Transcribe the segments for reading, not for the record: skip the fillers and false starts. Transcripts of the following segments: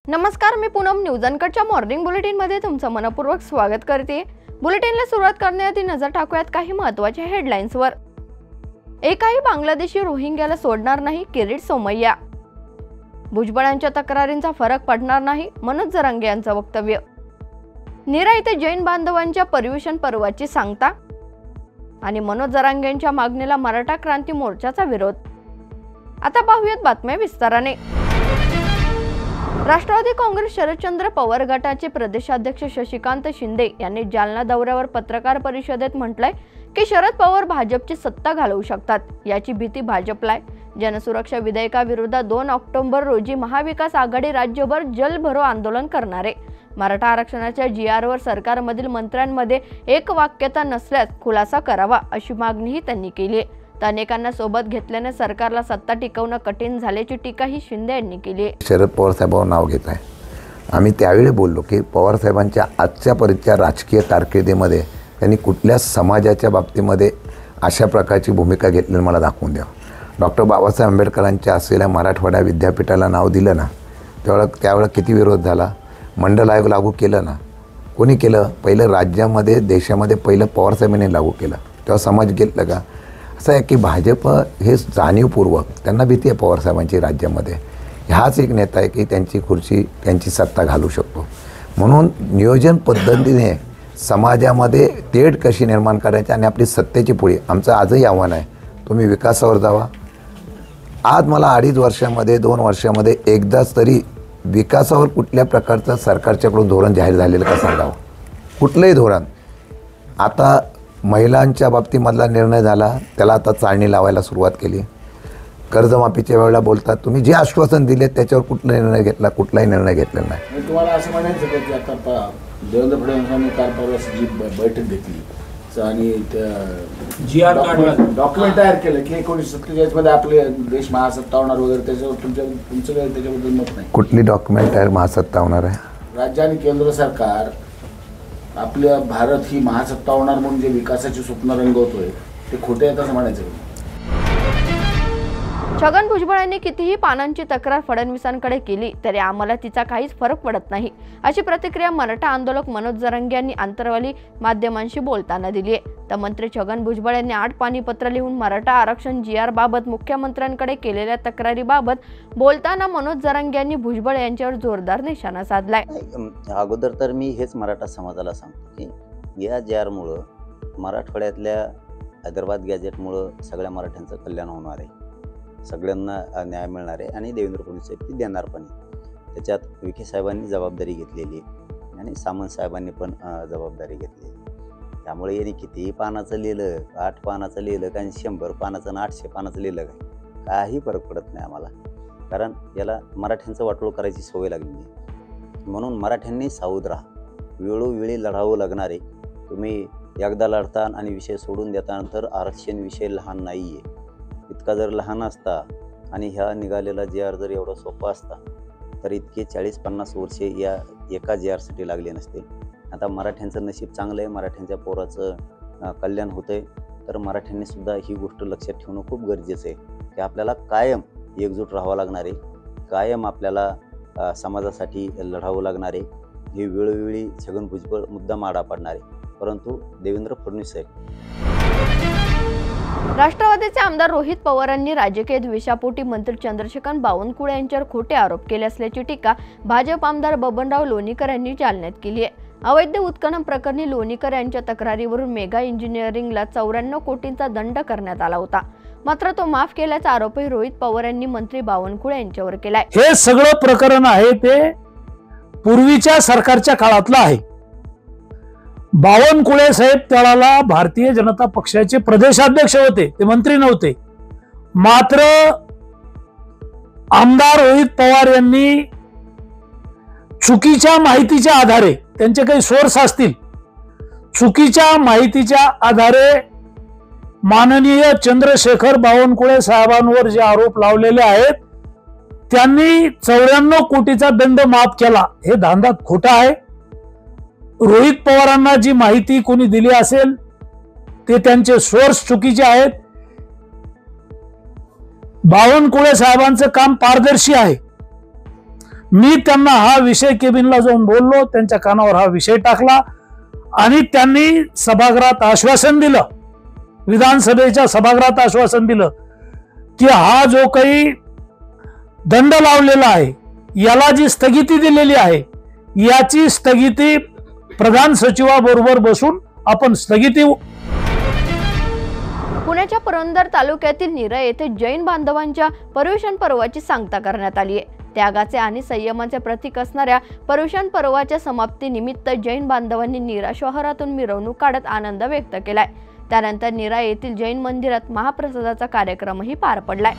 नमस्कार, मी Poonam news अनकटच्या morning bulletin मध्ये तुमचं मनपूर्वक स्वागत करते। बुलेटिनला सुरुवात करण्याआधी नजर टाकूयात काही महत्त्वाच्या हेडलाईन्सवर। एकाही बांगलादेशी रोहिंग्याला सोडणार नाही, किरीट सोमय्या। भुजबळांच्या तक्रारींचा फरक पडणार नाही, मनोज जरांगे यांचं वक्तव्य। नीरा येथे जैन बांधवांच्या पर्युषण पर्वाची सांगता आणि मनोज जरांगेंच्या मागणीला मराठा क्रांती मोर्चाचा विरोध। आता पाहूयात बातम्या विस्ताराने। राष्ट्रवादी काँग्रेस शरदचंद्र पवार गटाचे प्रदेशाध्यक्ष शशिकांत शिंदे यांनी जालना दौऱ्यावर पत्रकार परिषदेत म्हटलंय की शरद पवार भाजपची सत्ता घालवू शकतात, याची भीती भाजपला आहे। जनसुरक्षा विधेयकाविरोधात 2 ऑक्टोबर रोजी महाविकास आघाडी राज्यभर जलभरो आंदोलन करणार आहे। मराठा आरक्षणाच्या जीआरवर सरकारमधील मंत्र्यांमध्ये एकवाक्यता नसल्यास खुलासा करावा, अशी मागणीही त्यांनी केली आहे। अनेकांना सोबत घेतल्याने सरकारला सत्ता टिकवणं कठीण झाल्याची टीकाही शिंदे यांनी केली आहे। शरद पवार साहेबांवर नाव घेत आहे। आम्ही त्यावेळी बोललो की पवार साहेबांच्या आजच्यापर्यंतच्या राजकीय कारकिर्दीमध्ये त्यांनी कुठल्या समाजाच्या बाबतीमध्ये अशा प्रकारची भूमिका घेतलेली मला दाखवून द्या। डॉक्टर बाबासाहेब आंबेडकरांच्या असलेल्या मराठवाडा विद्यापीठाला नाव दिलं ना, त्यावेळेला किती विरोध झाला। मंडल आयोग लागू केलं ना, कोणी केलं? पहिलं राज्यामध्ये देशामध्ये पहिलं पवार साहेबांनी लागू केलं, तेव्हा समाज घेतलं का? असं आहे की भाजप हे जाणीवपूर्वक त्यांना भीती आहे पवार साहेबांची राज्यामध्ये। ह्याच एक नेता आहे की त्यांची खुर्ची त्यांची सत्ता घालू शकतो, म्हणून नियोजन पद्धतीने समाजामध्ये तेढ कशी निर्माण करायची आणि आपली सत्तेची पुढे आमचं आजही आव्हान आहे, तुम्ही विकासावर जावा। आज मला 2.5 वर्षामध्ये 2 वर्षामध्ये एकदाच तरी विकासावर कुठल्या प्रकारचं सरकारच्याकडून धोरण जाहीर झालेलं का सांगावं? कुठलंही धोरण। आता महिलांच्या बाबतीमधला निर्णय झाला, त्याला आता चाळणी लावायला सुरुवात केली। कर्जमाफीच्या वेळेला बोलतात तुम्ही जे आश्वासन दिले त्याच्यावर कुठला निर्णय घेतला? कुठलाही निर्णय घेतलेला नाही। तुम्हाला असं म्हणायचं का की आता देवेंद्र फडणवीसांनी काल परवाची जी बैठक घेतली आणि जीआर डॉक्युमेंट तयार केलं की 1947 मध्ये आपले देश महासत्ता होणार वगैरे, त्याच्यावर तुमचं त्याच्याबद्दल मत नाही? कुठली डॉक्युमेंट तयार महासत्ता होणार आहे? राज्य आणि केंद्र सरकार आपल्या भारत ही महासत्ता होणार म्हणून जे विकासाची स्वप्न रंगवतोय ते खोटे आहेत असं म्हणायचं? छगन भुजबळ यांनी कितीही पानांची तक्रार फडणवीसांकडे केली तरी आम्हाला तिचा काहीच फरक पडत नाही, अशी प्रतिक्रिया मराठा आंदोलक मनोज जरांगे यांनी आंतरवाली माध्यमांशी बोलताना दिली आहे। तर मंत्री छगन भुजबळ यांनी 8 पानीपत्र लिहून मराठा आरक्षण जीआर बाबत मुख्यमंत्र्यांकडे केलेल्या तक्रारीबाबत बोलताना मनोज जरांगे यांनी भुजबळ यांच्यावर जोरदार निशाणा साधलाय। अगोदर तर मी हेच मराठा समाजाला सांगतो की या जीआरमुळं मराठवाड्यातल्या हैदराबाद गॅजेटमुळं सगळ्या मराठ्यांचं कल्याण होणार आहे, सगळ्यांना न्याय मिळणार आहे आणि देवेंद्र फडणवीस साहेब ती देणार पण आहे। त्याच्यात विखे साहेबांनी जबाबदारी घेतलेली आहे आणि सामंत साहेबांनी पण जबाबदारी घेतलेली। त्यामुळे यांनी कितीही पानाचं लिहिलं, 8 पानाचं लिहिलं का 100 पानाचं आणि 800 पानाचं लिहिलं काही फरक पडत नाही आम्हाला, कारण याला मराठ्यांचं वाटोळ करायची सवय लागली आहे। म्हणून मराठ्यांनी सावध राहा, वेळोवेळी लढावं लागणार आहे। तुम्ही एकदा लढता आणि विषय सोडून देता, तर आरक्षण विषय लहान नाही आहे। इतका जर लहान असता आणि ह्या निघालेला जीआर जर एवढा सोपा असता तर इतके 40-50 वर्षे या एका जीआरसाठी लागले नसते। आता मराठ्यांचं नशीब चांगलं आहे, मराठ्यांच्या पोराचं कल्याण होतं आहे, तर मराठ्यांनी सुद्धा ही गोष्ट लक्षात ठेवणं खूप गरजेचं आहे की आपल्याला कायम एकजूट राहावं लागणार आहे, कायम आपल्याला समाजासाठी लढावं लागणार आहे। हे वेळोवेळी छगन भुजबळ मुद्दाम आडा पाडणार आहे, परंतु देवेंद्र फडणवीस साहेब। राष्ट्रवादीचे आमदार रोहित पवारांनी राजकीय द्वेषापोटी मंत्री चंद्रशेखर बावनकुळे यांच्यावर खोटे आरोप केले असल्याची टीका भाजप आमदार बबनराव लोणीकर यांनी जालन्यात केली आहे। अवैध उत्खनन प्रकरणी लोणीकर यांच्या तक्रारीवरून मेगा इंजिनिअरिंगला 94 कोटींचा दंड करण्यात आला होता, मात्र तो माफ केल्याचा आरोपही रोहित पवार यांनी मंत्री बावनकुळे यांच्यावर केलाय। हे सगळं प्रकरण आहे ते पूर्वीच्या सरकारच्या काळातलं आहे। बावनकुळे साहेब त्यावेळेला भारतीय जनता पक्षाचे प्रदेशाध्यक्ष होते, ते मंत्री नव्हते। मात्र आमदार रोहित पवार यांनी चुकीच्या माहितीच्या आधारे, त्यांचे काही सोर्स असतील, चुकीच्या माहितीच्या आधारे माननीय चंद्रशेखर बावनकुळे साहेबांवर जे आरोप लावलेले आहेत त्यांनी 94 कोटीचा दंड माफ केला, हे धांदात खोटा आहे। रोहित पवारांना जी माहिती कोणी दिली असेल ते त्यांचे सोर्स चुकीचे आहेत। बावनकुळे साहेबांचं काम पारदर्शी आहे, मी त्यांना हा विषय केबिनला जाऊन बोललो, त्यांच्या कानावर हा विषय टाकला आणि त्यांनी सभागृहात आश्वासन दिलं, विधानसभेच्या सभागृहात आश्वासन दिलं की हा जो काही दंड लावलेला आहे, याला जी स्थगिती दिलेली आहे, याची स्थगिती प्रधान सचिवाबरोबर बसून आपण स्थगिती. पुण्याच्या पुरंदर तालुक्यातील नीरा येथे जैन बांधवांच्या पर्युषण पर्वाची सांगता करण्यात आली आहे. त्यागाचे आणि संयमाचे प्रतीक असणाऱ्या पर्युषण पर्वाच्या समाप्तीनिमित्त जैन बांधवांनी नीरा शहरातून मिरवणूक काढत आनंद व्यक्त केलाय. त्यानंतर नीरा येथील जैन मंदिरात महाप्रसादाचा कार्यक्रमही पार पडलाय.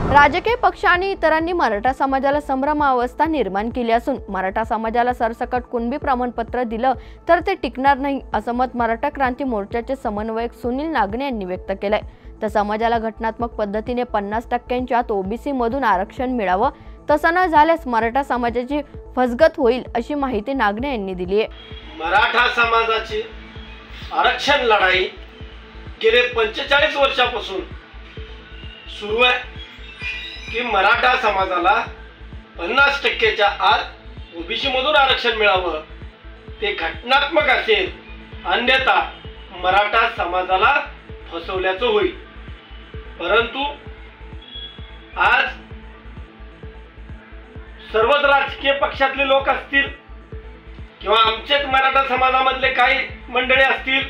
राजकीय पक्ष आणि इतरांनी मराठा समाजाला संभ्रमावस्था निर्माण केली असून मराठा समाजाला सरसकट कुणबी प्रमाणपत्र दिलं तर ते टिकणार नाही असं मत मराठा क्रांती मोर्चाचे समन्वयक सुनील नागणे यांनी व्यक्त केलंय. तर समाजाला घटनात्मक पद्धतीने 50% आत ओबीसी मधून आरक्षण मिळावं, तसं न झाल्यास मराठा समाजाची फसगत होईल अशी माहिती नागणे यांनी दिली आहे. मराठा समाजाची आरक्षण लढाई गेले 45 वर्षापासून सुरू आहे की मराठा समाजाला 50%च्या आत ओबीसी मधून आरक्षण मिळावं, ते घटनात्मक असेल, अन्यथा मराठा समाजाला फसवल्याचं होईल. परंतु आज सर्वच राजकीय पक्षातले लोक असतील किंवा आमचेच मराठा समाजामधले काही मंडळी असतील,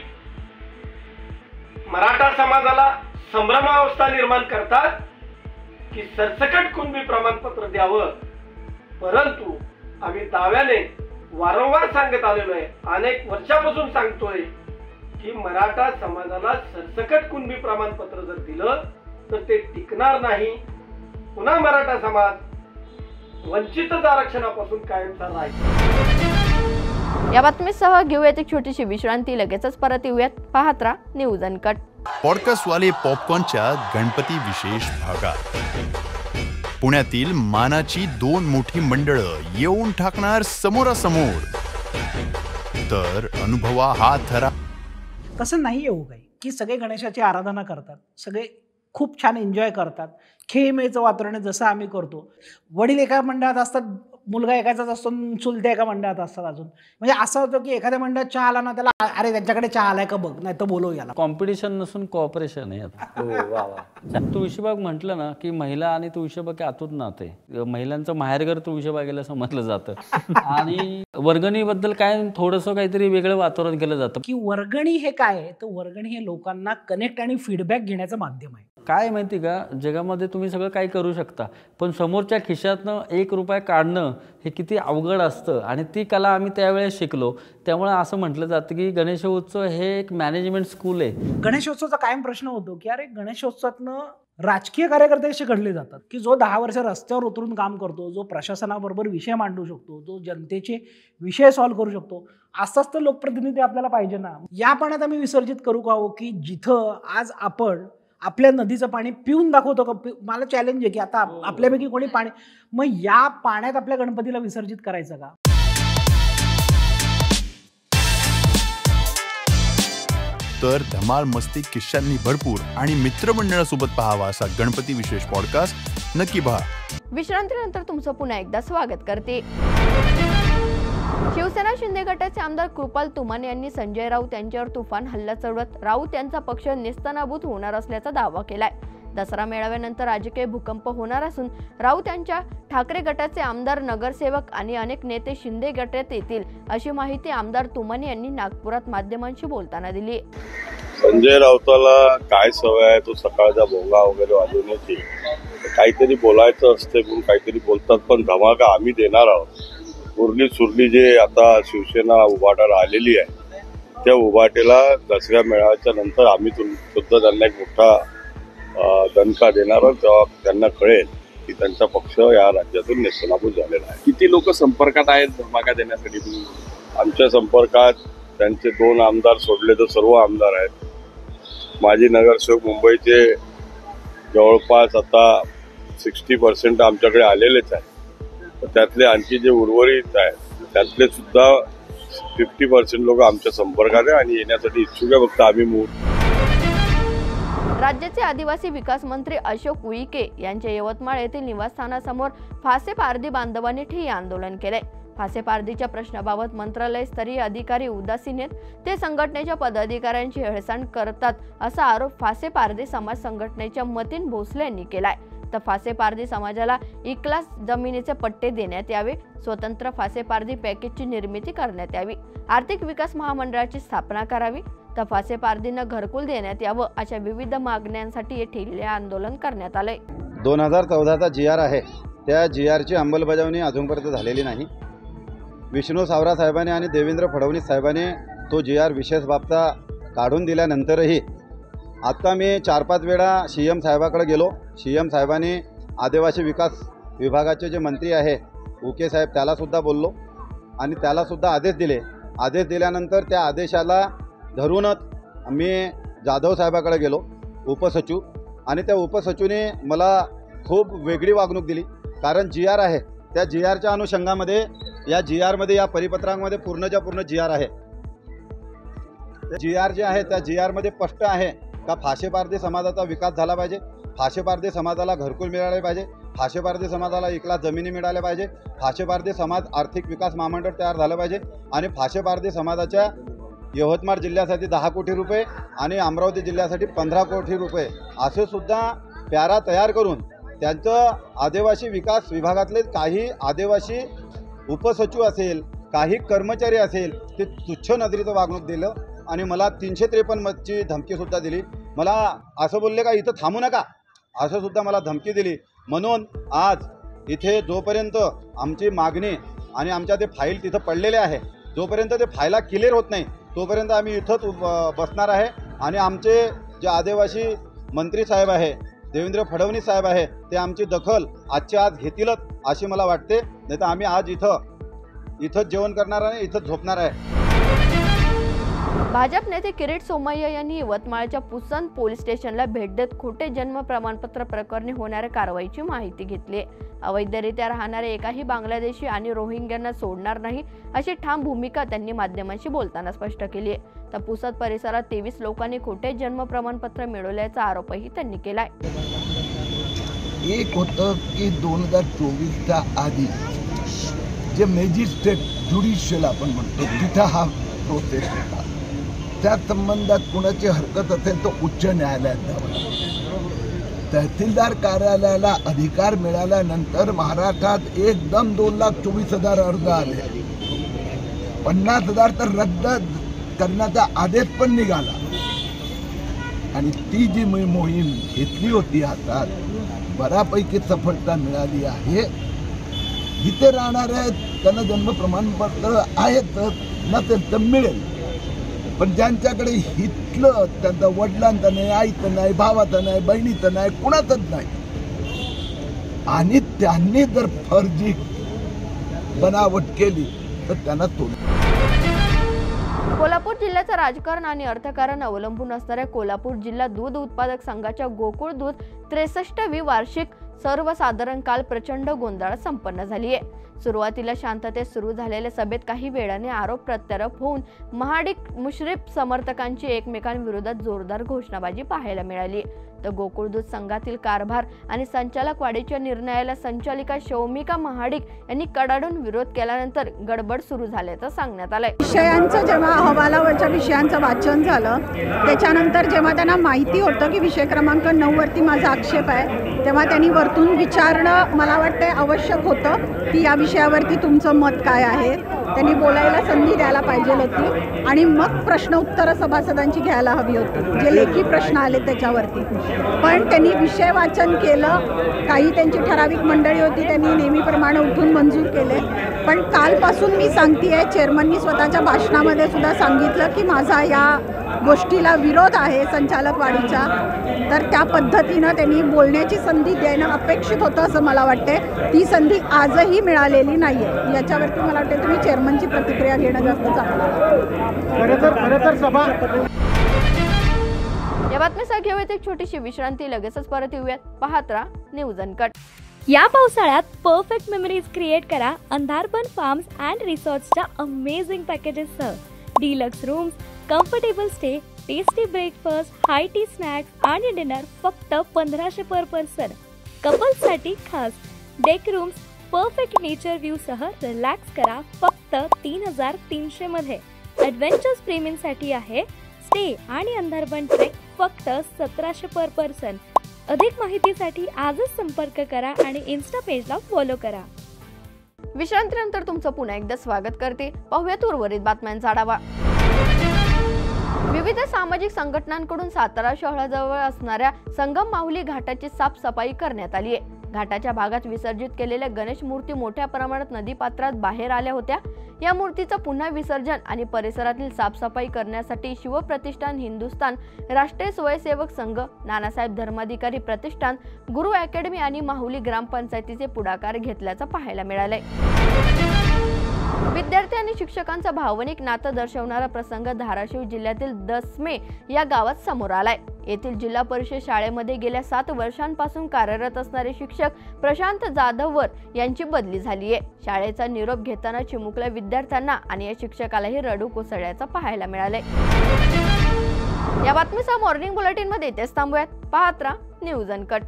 मराठा समाजाला संभ्रमावस्था निर्माण करतात की सरसकट कुणबी प्रमाणपत्र द्यावं. परंतु आम्ही दाव्याने वारंवार सांगत आलेलो आहे, अनेक वर्षापासून सांगतोय की मराठा समाजाला सरसकट कुणबी प्रमाणपत्र जर दिलं तर ते टिकणार नाही. पुन्हा मराठा समाज वंचितच आरक्षणापासून कायमचा राहील. या बातमीसह घेऊयात एक छोटीशी विश्रांती. लगेचच परत येऊयात. पाहत राहा न्यूज अनकट. पॉडकास्ट वाले पॉपकॉर्नच्या गणपती विशेष भागात पुण्यातील मानाची 2 मोठी मंडळं येऊन ठाकणार समोरासमोर. तर अनुभवा हा थरा. तसं नाही येऊ काही की सगळे गणेशाची आराधना करतात, सगळे खूप छान एन्जॉय करतात, खेळीमेळीचं वातावरण जसं आम्ही करतो. वडील एका मंडळात असतात, मुलगा एकाचाच असतो, चुलते एका मंडळात असतात. अजून म्हणजे असं होतं की एखाद्या मंडळात चहा आला ना, त्याला अरे त्यांच्याकडे चहा आलाय का बघ, नाही तर बोलव याला. कॉम्पिटिशन नसून कॉपरेशन आहे आता. तुळशीबाग म्हटलं ना की महिला आणि तुळशीबाग आतून नाते, महिलांचं माहेरघर तुळशीबागेला समजलं जातं आणि वर्गणीबद्दल काय थोडंसं काहीतरी वेगळं वातावरण केलं जातं की वर्गणी हे काय आहे, तर वर्गणी हे लोकांना कनेक्ट आणि फीडबॅक घेण्याचं माध्यम आहे. काय माहिती का, जगामध्ये तुम्ही सगळं काही करू शकता, पण समोरच्या खिशातनं 1 रुपया काढणं हे किती अवघड असतं आणि ती कला आम्ही त्यावेळेस शिकलो. त्यामुळे असं म्हटलं जातं की गणेशोत्सव हे एक मॅनेजमेंट स्कूल आहे. गणेशोत्सवाचा कायम प्रश्न होतो की अरे गणेशोत्सवातनं राजकीय कार्यकर्ते असे घडले जातात की जो 10 वर्ष रस्त्यावर उतरून काम करतो, जो प्रशासनाबरोबर विषय मांडू शकतो, जो जनतेचे विषय सॉल्व्ह करू शकतो, असाच तर लोकप्रतिनिधी आपल्याला पाहिजे ना. या पाण्यात आम्ही विसर्जित करू का हो की जिथं आज आपण आपल्या नदीचं पाणी पिऊन दाखवतो का. मला चॅलेंज आहे की आता आपल्यापैकी कोणी पाणी, मग या पाण्यात आपल्या गणपतीला विसर्जित करायचं का. तर धमाल मस्ती किस्सांनी भरपूर आणि मित्रमंडळासोबत पाहावा असा गणपती विशेष पॉडकास्ट नक्की पहा. विश्रांतीनंतर तुमचं पुन्हा एकदा स्वागत करते. शिवसेना शिंदे गटाचे आमदार कृपाल तुमाने यांनी संजय राऊत यांच्यावर तुफान हल्ला चढवत राऊत यांचा पक्ष नेस्तनाबूत होणार असल्याचा दावा केलाय. दसरा मेळाव्यानंतर राजकीय भूकंप होणार असून राऊत यांच्या ठाकरे गटाचे आमदार, नगरसेवक आणि अनेक नेते शिंदे गटात येतील अशी माहिती आमदार तुमाने यांनी नागपुरात माध्यमांशी बोलताना दिली. संजय राऊताला काय सवय आहे, तो सकाळचा भोंगा वगैरे वाजवण्याची, काहीतरी बोलायचं असते म्हणून काहीतरी बोलतात, पण धमाका आम्ही देणार आहोत. उरली सुरली जे आता शिवसेना उभाटाला आलेली आहे त्या उभाटेला दसऱ्या मेळाव्याच्या नंतर आम्ही सुद्धा त्यांना एक मोठा दणका देणार आहोत, तेव्हा त्यांना कळेल की त्यांचा पक्ष या राज्यातून नेस्तनाबूत झालेला आहे. किती लोक संपर्कात आहेत धमाका देण्यासाठी? आमच्या संपर्कात त्यांचे 2 आमदार सोडले तर सर्व आमदार आहेत. माजी नगरसेवक मुंबईचे जवळपास आता 60% आमच्याकडे आलेलेच आहेत. त्यातले आणखी जे उर्वरित आहेत त्यातले सुद्धा 50% लोक आमच्या संपर्कात आहे आणि येण्यासाठी इच्छुक आहे. फक्त आम्ही राज्याचे आदिवासी विकास मंत्री अशोक उईके यांच्या यवतमाळ येथील निवासस्थानासमोर फासे पारधी बांधवांनी ठिय्या आंदोलन केले. फासे पारधीच्या प्रश्नाबाबत मंत्रालय स्तरीय अधिकारी उदासीन आहेत, ते संघटनेच्या पदाधिकाऱ्यांची हेळसांड करतात असा आरोप फासे पारधी समाज संघटनेच्या मतीन भोसले यांनी केलाय. तर फासे पारधी समाजाला इक्लास जमिनीचे पट्टे देण्यात यावे, स्वतंत्र फासे पारधी पॅकेजची निर्मिती करण्यात यावी, आर्थिक विकास महामंडळाची स्थापना करावी, तर फासे पारधींना घरकुल देण्यात यावं अशा विविध मागण्यांसाठी हे ठिय्या आंदोलन करण्यात आलंय. 2014चा GR आहे, त्या GRची अंमलबजावणी अजूनपर्यंत झालेली नाही. विष्णू सावरा साहेबांनी आणि देवेंद्र फडणवीस साहेबांनी तो GR विशेष बाबता काढून दिल्यानंतरही आता मी 4-5 वेळा CM साहेबाकडे गेलो. CM साहेबांनी आदिवासी विकास विभागाचे जे मंत्री आहे उके साहेब त्यालासुद्धा बोललो आणि त्यालासुद्धा आदेश दिले. आदेश दिल्यानंतर त्या आदेशाला धरूनच मी जाधव साहेबाकडे गेलो, उपसचिव, आणि त्या उपसचिवने मला खूप वेगळी वागणूक दिली. कारण GR आहे, त्या GRच्या अनुषंगामध्ये या GRमध्ये या परिपत्रांमध्ये पूर्णच्या पूर्ण GR आहे. GR जे आहे त्या GRमध्ये स्पष्ट आहे का फासे पारधी समाजाचा विकास झाला पाहिजे, फासे पारधी समाजाला घरकुल मिळाले पाहिजे, फासे पारधी समाजाला इकला जमिनी मिळाल्या पाहिजे, फासे पारधी समाज आर्थिक विकास महामंडळ तयार झालं पाहिजे आणि फासे पारधी समाजाच्या यवतमाळ जिल्ह्यासाठी 10 कोटी रुपये आणि अमरावती जिल्ह्यासाठी 15 कोटी रुपये असे सुद्धा प्यारा तयार करून त्यांचं आदिवासी विकास विभागातले काही आदिवासी उपसचिव असेल, काही कर्मचारी असेल, ते तुच्छ नजरेचं वागणूक दिलं आणि मला 353ची धमकीसुद्धा दिली. मला असं बोलले का इथं थांबू नका, असं सुद्धा मला धमकी दिली. म्हणून आज इथे जोपर्यंत आमची मागणी आणि आमच्या ते फाईल तिथं पडलेले आहे, जोपर्यंत ते फायला क्लिअर होत नाही तोपर्यंत आम्ही इथंच बसणार आहे. आणि आमचे जे आदिवासी मंत्री साहेब आहे, देवेंद्र फडणवीस साहेब आहे, ते आमची दखल आजच्या आज घेतीलच अशी मला वाटते. नाही तर आम्ही आज इथंच जेवण करणार आहे, इथंच झोपणार आहे. भाजप नेते किरीट सोमय्या यांनी यवतमाळच्या पुसन पोलीस स्टेशनला भेट देत खोटे जन्म प्रमाणपत्र प्रकरणी होणाऱ्या कारवाईची माहिती घेतली. अवैधरित्या राहणारे एकाही बांगलादेशी आणि रोहिंग्यांना सोडणार नाही अशी ठाम भूमिका त्यांनी माध्यमांशी बोलताना स्पष्ट केली आहे. तर पुसद परिसरात 23 लोकांनी खोटे जन्म प्रमाणपत्र मिळवल्याचा आरोपही त्यांनी केलाय. एक होतं की 2024च्या आधी जे मॅजिस्ट्रेट ज्युडिशियल आपण म्हणतो तिथं हा प्रोसेस होता. त्या संबंधात कुणाची हरकत असेल तर उच्च न्यायालयात द्यावं. तहसीलदार कार्यालयाला अधिकार मिळाल्यानंतर महाराष्ट्रात एकदम 2,24,000 अर्ज आले. 50,000 तर रद्द करण्याचा आदेश पण निघाला. आणि ती जी मोहीम घेतली होती हातात, बऱ्यापैकी सफलता मिळाली आहे. जिथे राहणार आहेत त्यांना जन्म प्रमाणपत्र आहेत, नसेल तर मिळेल. पण ज्यांच्याकडे हितलं, त्यांचा वडिलांचं नाही, आईचं नाही, भावाचं नाही, बहिणीचं नाही, कुणाचंच नाही, आणि त्यांनी जर फर्जी बनावट केली तर त्यांना तो. कोल्हापूर जिल्ह्याचं राजकारण आणि अर्थकारण अवलंबून असणाऱ्या कोल्हापूर जिल्हा दूध उत्पादक संघाच्या गोकुळ दूध 63वी वार्षिक सर्वसाधारण काल प्रचंड गोंधळात संपन्न झाली आहे. सुरुवातीला शांततेत सुरू झालेल्या सभेत काही वेळाने आरोप प्रत्यारोप होऊन महाडिक मुश्रीफ समर्थकांची एकमेकांविरोधात जोरदार घोषणाबाजी पाहायला मिळाली. तर गोकुळ दूध संघातील कारभार आणि संचालक वाढीच्या निर्णयाला संचालिका शौमिका महाडिक यांनी कडाडून विरोध केल्यानंतर गडबड सुरू झाल्याचं सांगण्यात आलंय. विषयांचं जेव्हा अहवालावरच्या विषयांचं वाचन झालं, त्याच्यानंतर जेव्हा त्यांना माहिती होतं की विषय क्रमांक 9 वरती माझा आक्षेप आहे, तेव्हा त्यांनी वरतून विचारणं मला वाटते आवश्यक होतं की या विषयावरती तुमचं मत काय आहे. त्यांनी बोलायला संधी द्यायला पाहिजे होती आणि मग प्रश्न उत्तरं सभासदांची घ्यायला हवी होती, जे लेखी प्रश्न आले त्याच्यावरती. पण त्यांनी विषय वाचन केलं. काही त्यांची ठराविक मंडळी होती, त्यांनी नेहमीप्रमाणे उठून मंजूर केले. पण कालपासून मी सांगतेय, चेअरमननी स्वतःच्या भाषणामध्ये सुद्धा सांगितलं की माझा या गोष्टीला विरोध आहे संचालक वाढीचा. तर त्या पद्धतीनं त्यांनी बोलण्याची संधी देणं अपेक्षित होतं असं मला वाटते. ती संधी आजही मिळालेली नाही आहे. याच्यावरती मला वाटते तुम्ही चेअरमनची प्रतिक्रिया घेणं जास्त चांगलं. या बातमीसाठी घेऊयात एक छोटीशी विश्रांती, लगेचच परत येऊयात. पाहत राहा न्यूज अनकट. या पावसाळ्यात परफेक्ट मेमरीज क्रिएट करा अंधारपन फार्म्स अँड रिसॉर्ट्सच्या अमेझिंग पॅकेजेससह. Deluxe rooms, comfortable stay, tasty breakfast, high tea snacks आणि डिनर फक्त 1500 पर पर्सन. कपल्ससाठी खास deck rooms perfect nature view सह रिलॅक्स करा फक्त 3300 मध्ये. ॲडव्हेंचर्स प्रेमींसाठी आहे स्टे आणि अंधारबन ट्रेक फक्त 1700 पर पर्सन. अधिक माहितीसाठी आजच संपर्क करा आणि इन्स्टा पेजला फॉलो करा. विश्रांतीनंतर तुमचं पुन्हा एकदा स्वागत करते. पाहूयात उर्वरित बातम्यांचा आढावा. विविध सामाजिक संघटनांकडून सातारा शहराजवळ असणाऱ्या संगम माहुली घाटाची साफसफाई करण्यात आली आहे. घाटाच्या भागात विसर्जित केलेल्या गणेश मूर्ती मोठ्या प्रमाणात नदीपात्रात बाहेर आल्या होत्या. या मूर्तीचं पुन्हा विसर्जन आणि परिसरातील साफसफाई करण्यासाठी शिवप्रतिष्ठान, हिंदुस्थान राष्ट्रीय स्वयंसेवक संघ, नानासाहेब धर्माधिकारी प्रतिष्ठान, गुरु अकॅडमी आणि माहुली ग्रामपंचायतीचे पुढाकार घेतल्याचं पाहायला मिळालंय. विद्यार्थी आणि शिक्षकांचं भावनिक नातं दर्शवणारा प्रसंग धाराशिव जिल्ह्यातील दसमे या गावात समोर आलाय. येथील जिल्हा परिषद शाळेमध्ये गेल्या 7 वर्षांपासून कार्यरत असणारे शिक्षक प्रशांत जाधववर यांची बदली झाली आहे. शाळेचा निरोप घेताना चिमुकल्या विद्यार्थ्यांना आणि या शिक्षकालाही रडू कोसळल्याचं पाहायला मिळालंय. या बातमीसह मॉर्निंग बुलेटिन मध्ये इथेच थांबूयात. पाहत राहा न्यूज अनकट.